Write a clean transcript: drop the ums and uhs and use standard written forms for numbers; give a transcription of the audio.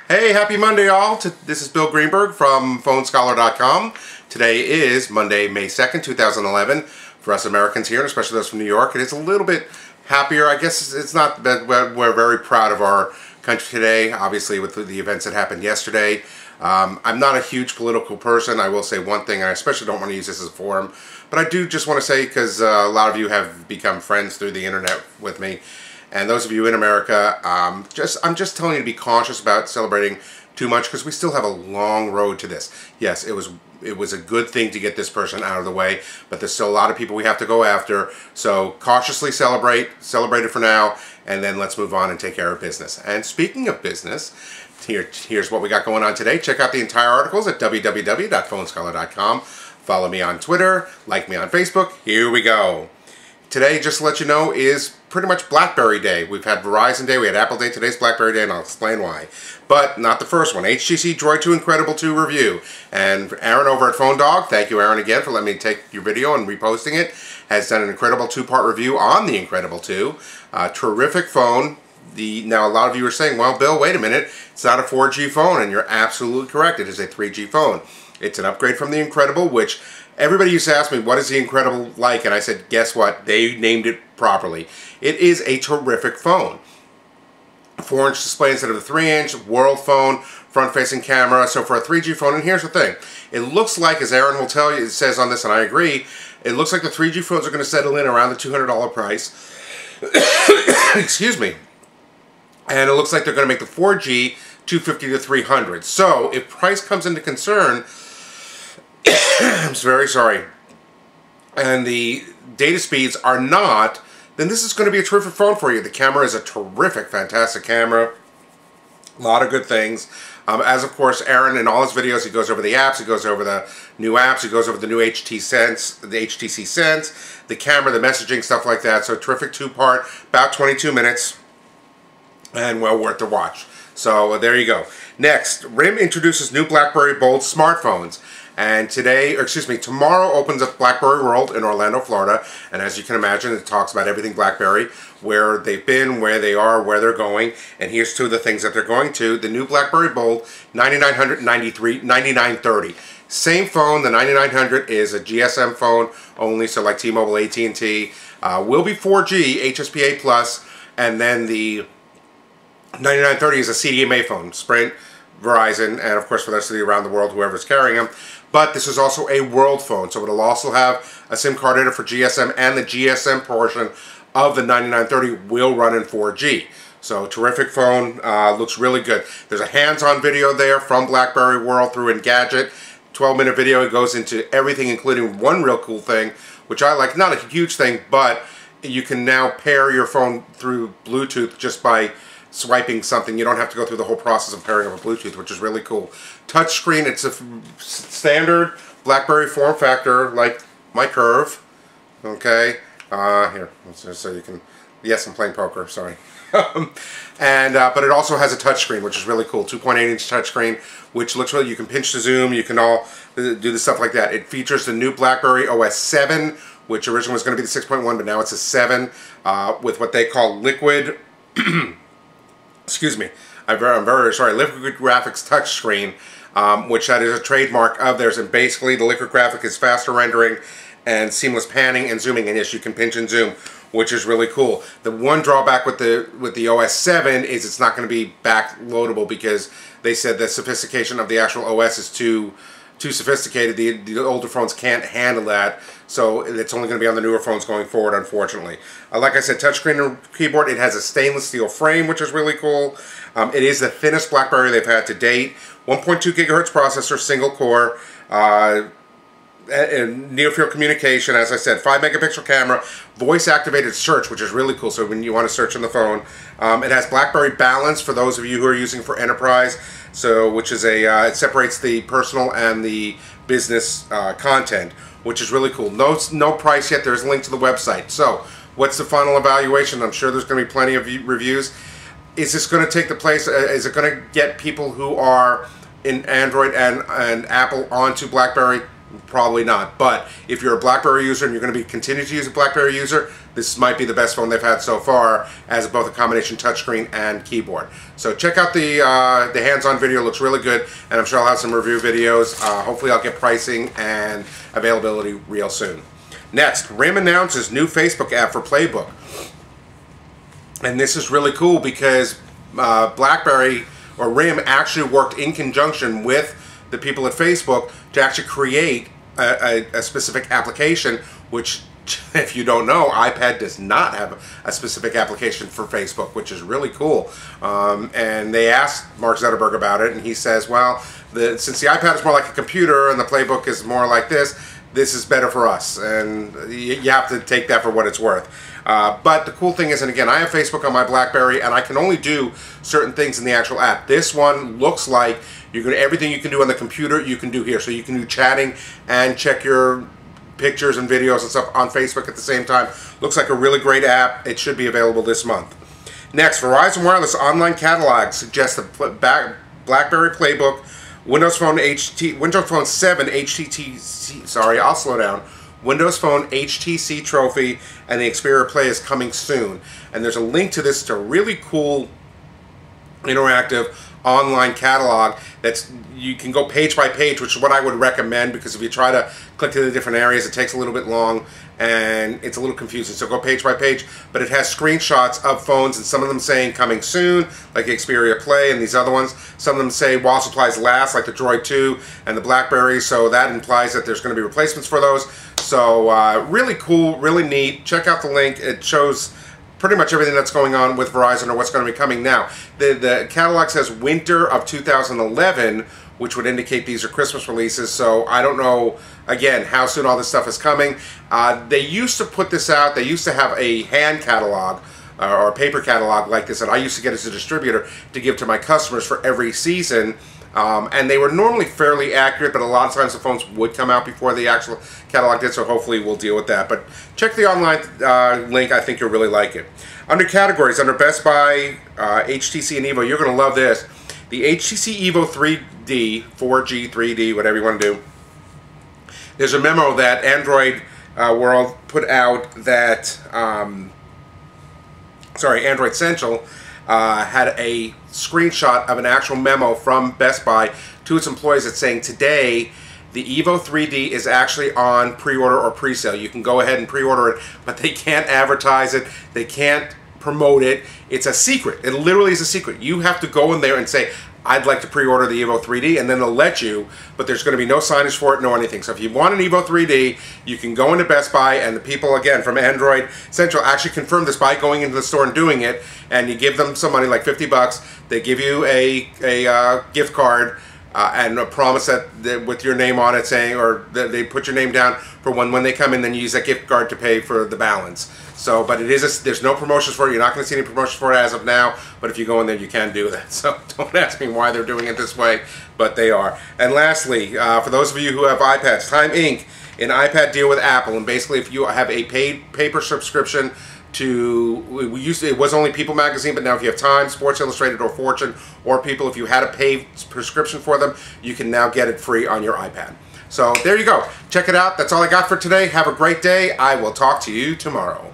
Hey, happy Monday, all. This is Bill Greenberg from PhoneScholar.com. Today is Monday, May 2nd, 2011. For us Americans here, and especially those from New York, it is a little bit happier. I guess it's not that we're very proud of our country today, obviously, with the events that happened yesterday. I'm not a huge political person. I will say one thing, and I especially don't want to use this as a forum, but I do just want to say, because a lot of you have become friends through the internet with me, and those of you in America, I'm just telling you to be cautious about celebrating too much, because we still have a long road to this. Yes, it was a good thing to get this person out of the way, but there's still a lot of people we have to go after. So cautiously celebrate it for now, and then let's move on and take care of business. And speaking of business, here's what we got going on today. Check out the entire articles at www.phonescholar.com. Follow me on Twitter, like me on Facebook. Here we go. Today, just to let you know, is pretty much BlackBerry Day. We've had Verizon Day, we had Apple Day, today's BlackBerry Day, and I'll explain why. But not the first one. HTC Droid 2 Incredible 2 review. And Aaron over at Phone Dog, thank you Aaron again for letting me take your video and reposting it, has done an incredible two-part review on the Incredible 2. Terrific phone. Now a lot of you are saying, well Bill, wait a minute, it's not a 4G phone, and you're absolutely correct, it is a 3G phone. It's an upgrade from the Incredible, which everybody used to ask me, what is the Incredible like? And I said, guess what? They named it properly. It is a terrific phone. 4-inch display instead of a 3-inch, world phone, front-facing camera. So for a 3G phone, and here's the thing. It looks like, as Aaron will tell you, it says on this, and I agree, it looks like the 3G phones are going to settle in around the $200 price. Excuse me. And it looks like they're going to make the 4G $250 to $300. So if price comes into concern, I'm very sorry, and the data speeds are not, then this is going to be a terrific phone for you. The camera is a terrific, fantastic camera. A lot of good things. As of course, Aaron in all his videos, he goes over the apps, he goes over the new apps, he goes over the new HTC Sense, the camera, the messaging, stuff like that. So terrific two-part, about 22 minutes, and well worth the watch. So there you go. Next, RIM introduces new BlackBerry Bold smartphones. And tomorrow opens up BlackBerry World in Orlando, Florida. And as you can imagine, it talks about everything BlackBerry, where they've been, where they are, where they're going. And here's two of the things that they're going to. The new BlackBerry Bold, 9930. Same phone, the 9900 is a GSM phone only, so like T-Mobile, AT&T. Will be 4G, HSPA+, and then the 9930 is a CDMA phone, Sprint, Verizon, and of course for the rest of you around the world, whoever's carrying them. But this is also a world phone, so it'll also have a SIM card in it for GSM, and the GSM portion of the 9930 will run in 4G. So terrific phone, looks really good. There's a hands-on video there from BlackBerry World through Engadget. 12-minute video. It goes into everything, including one real cool thing, which I like. Not a huge thing, but you can now pair your phone through Bluetooth just by swiping something. You don't have to go through the whole process of pairing up a Bluetooth, which is really cool. Touchscreen, it's a standard BlackBerry form factor, like my Curve. Okay, here, so you can. Yes, I'm playing poker. Sorry. But it also has a touchscreen, which is really cool. 2.8-inch touchscreen, which looks really. You can pinch to zoom. You can all do the stuff like that. It features the new BlackBerry OS 7, which originally was going to be the 6.1, but now it's a 7 with what they call liquid. Excuse me, I'm very sorry, Liquid Graphics touchscreen, which that is a trademark of theirs, and basically the Liquid Graphic is faster rendering and seamless panning and zooming, and yes, you can pinch and zoom, which is really cool. The one drawback with the OS 7 is it's not going to be back-loadable, because they said the sophistication of the actual OS is too sophisticated. The older phones can't handle that, so it's only going to be on the newer phones going forward, unfortunately. Like I said, touchscreen and keyboard. It has a stainless steel frame, which is really cool. It is the thinnest BlackBerry they've had to date. 1.2 gigahertz processor, single core, near-field communication, as I said, 5-megapixel camera, voice-activated search, which is really cool, so when you want to search on the phone. It has BlackBerry Balance for those of you who are using for enterprise, so which is it separates the personal and the business content, which is really cool. No price yet. There's a link to the website. So what's the final evaluation? I'm sure there's going to be plenty of reviews. Is this going to take the place? Is it going to get people who are in Android and Apple onto BlackBerry? Probably not. But if you're a BlackBerry user and you're going to be continue to use a BlackBerry user, this might be the best phone they've had so far, as both a combination touchscreen and keyboard. So check out the hands-on video. It looks really good, and I'm sure I'll have some review videos. Hopefully I'll get pricing and availability real soon. Next, RIM announces new Facebook app for PlayBook. And this is really cool because BlackBerry or RIM actually worked in conjunction with the people at Facebook to actually create a specific application, which, if you don't know, iPad does not have a specific application for Facebook, which is really cool. And they asked Mark Zuckerberg about it, and he says, well, since the iPad is more like a computer and the PlayBook is more like this is better for us, and you have to take that for what it's worth. But the cool thing is, and again, I have Facebook on my BlackBerry, and I can only do certain things in the actual app. This one looks like everything you can do on the computer, you can do here. So you can do chatting and check your pictures and videos and stuff on Facebook at the same time. Looks like a really great app. It should be available this month. Next, Verizon Wireless online catalog suggests the BlackBerry PlayBook, Windows Phone 7 HTC, sorry, I'll slow down. Windows Phone HTC Trophy and the Xperia Play is coming soon. And there's a link to this. It's a really cool interactive online catalog that's, you can go page by page, which is what I would recommend, because if you try to click to the different areas, it takes a little bit long and it's a little confusing. So go page by page, but it has screenshots of phones, and some of them saying coming soon, like the Xperia Play, and these other ones. Some of them say while supplies last, like the Droid 2 and the BlackBerry, so that implies that there's going to be replacements for those. So really cool, really neat. Check out the link. It shows pretty much everything that's going on with Verizon or what's going to be coming now. The catalog says winter of 2011, which would indicate these are Christmas releases, so I don't know, again, how soon all this stuff is coming. They used to put this out, they used to have a hand catalog or a paper catalog like this, and I used to get as a distributor to give to my customers for every season. And they were normally fairly accurate, but a lot of times the phones would come out before the actual catalog did, so hopefully we'll deal with that. But check the online link. I think you'll really like it. Under categories, under Best Buy, HTC and Evo, you're going to love this. The HTC Evo 3D, 4G, 3D, whatever you want to do. There's a memo that Android World put out that, Android Central had a screenshot of an actual memo from Best Buy to its employees that's saying today the Evo 3D is actually on pre-order or pre-sale. You can go ahead and pre-order it, but they can't advertise it, they can't promote it. It's a secret. It literally is a secret. You have to go in there and say, I'd like to pre-order the Evo 3D, and then they'll let you, but there's going to be no signage for it, no anything. So if you want an Evo 3D, you can go into Best Buy, and the people, again, from Android Central actually confirm this by going into the store and doing it, and you give them some money, like 50 bucks. They give you a gift card and a promise that with your name on it saying, or they put your name down for when they come in, then you use that gift card to pay for the balance. So, but it is there's no promotions for it. You're not going to see any promotions for it as of now, but if you go in there, you can do that. So don't ask me why they're doing it this way, but they are. And lastly, for those of you who have iPads, Time Inc., an iPad deal with Apple, and basically if you have a paid paper subscription to, it was only People magazine, but now if you have Time, Sports Illustrated, or Fortune, or People, if you had a paid prescription for them, you can now get it free on your iPad. So there you go. Check it out. That's all I got for today. Have a great day. I will talk to you tomorrow.